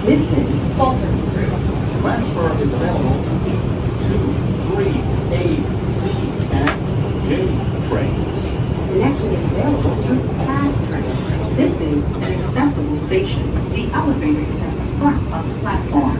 This is Fulton Street. Transfer is available to 2, 3, A, C, and J trains. Connection is available to fast trains. This is an accessible station. The elevator is at the front of the platform.